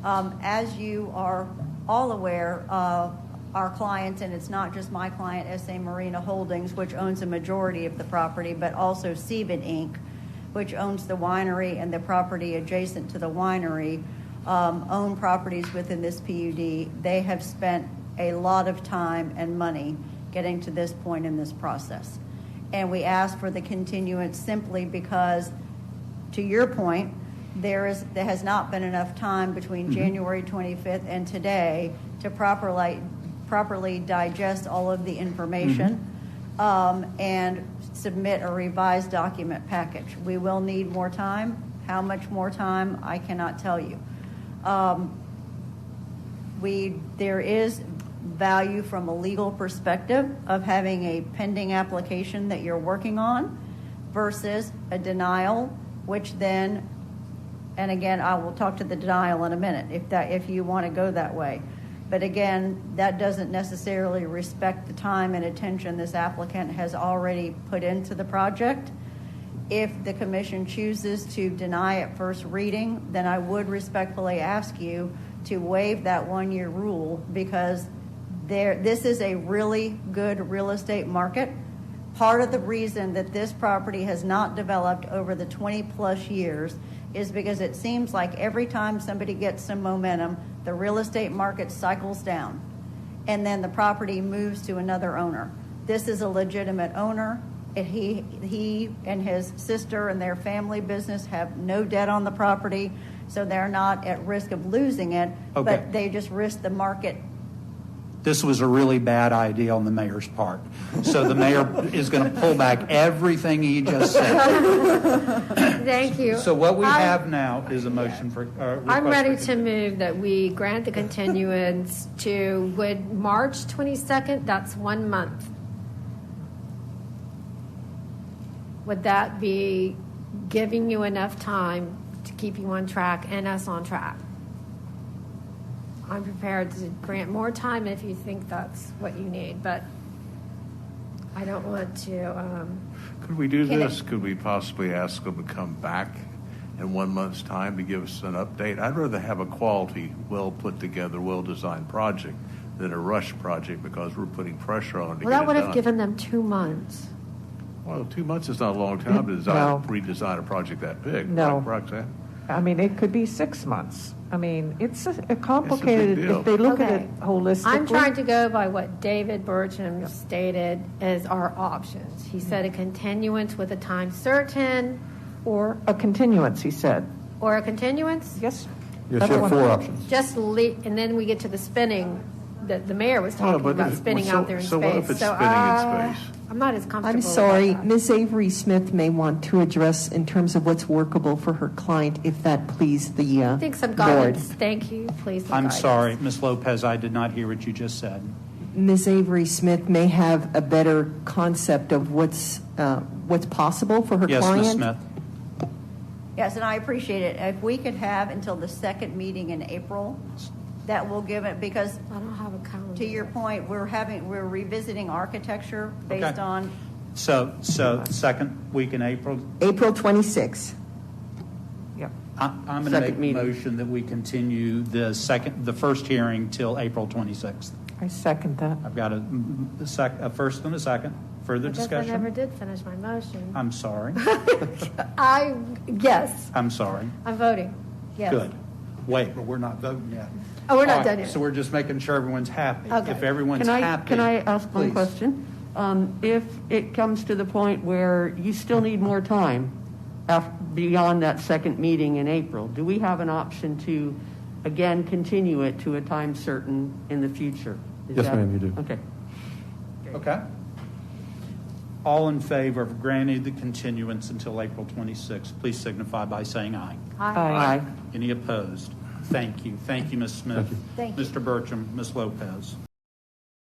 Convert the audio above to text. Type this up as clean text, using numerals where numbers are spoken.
As you are all aware, our clients, and it's not just my client, SA Marina Holdings, which owns a majority of the property, but also Sieben Inc., which owns the winery and the property adjacent to the winery, own properties within this PUD. They have spent a lot of time and money getting to this point in this process. And we ask for the continuance simply because, to your point, there has not been enough time between January 25th and today to properly digest all of the information and submit a revised document package. We will need more time. How much more time, I cannot tell you. There is value from a legal perspective of having a pending application that you're working on versus a denial, which then, and again, I will talk to the denial in a minute if you want to go that way. But again, that doesn't necessarily respect the time and attention this applicant has already put into the project. If the commission chooses to deny at first reading, then I would respectfully ask you to waive that 1-year rule, because this is a really good real estate market. Part of the reason that this property has not developed over the 20 plus years is because it seems like every time somebody gets some momentum, the real estate market cycles down and then the property moves to another owner. This is a legitimate owner. He and his sister and their family business have no debt on the property, so they're not at risk of losing it, but they just risk the market. This was a really bad idea on the mayor's part. So the mayor is going to pull back everything he just said. Thank you. So what we have now is a motion for... I'm ready to move that we grant the continuance to March 22nd. That's 1 month. Would that be giving you enough time to keep you on track and us on track? I'm prepared to grant more time if you think that's what you need, but I don't want to... Could we do this? Could we possibly ask them to come back in 1 month's time to give us an update? I'd rather have a quality, well put together, well designed project than a rush project, because we're putting pressure on them to get it done. Well, that would have given them 2 months. Well, 2 months is not a long time to redesign a project that big. No. Like Roxanne. I mean, it could be 6 months. I mean, it's a complicated, It's a big deal. if they look at it holistically. I'm trying to go by what David Burcham stated as our options. He said a continuance with a time certain. Or a continuance, he said. Or a continuance? Yes. Yes, you have 4 options. And then we get to the spinning that the mayor was talking about, spinning out there in space. So what if it's spinning in space? I'm not as comfortable I'm sorry, with that. Ms. Avery Smith may want to address in terms of what's workable for her client, if that please the I think some board. guidance. Thank you, please. I'm sorry, Ms. Lopez, I did not hear what you just said. Ms. Avery Smith may have a better concept of what's possible for her Yes, client. Ms. Smith. Yes, and I appreciate it. If we could have until the second meeting in April, that will give it, because I don't have a calendar. to your point, we're revisiting architecture based on. So second week in April. April 26th. Yep. I'm going to make a motion that we continue the first hearing till April 26th. I second that. I've got a first and a second. Further discussion? I never did finish my motion. I'm sorry. Yes. I'm sorry. I'm voting. Yes. Good. Wait, but we're not voting yet. Oh, we're not All done right, yet. So we're just making sure everyone's happy. Okay. If everyone's happy. Can I ask one please. question? If it comes to the point where you still need more time beyond that second meeting in April, do we have an option to, again, continue it to a time certain in the future? Yes, ma'am, you do. Okay. Okay. All in favor of granting the continuance until April 26th, please signify by saying aye. Aye. Any opposed? Thank you. Thank you, Ms. Smith. Thank you. Mr. Burcham, Ms. Lopez.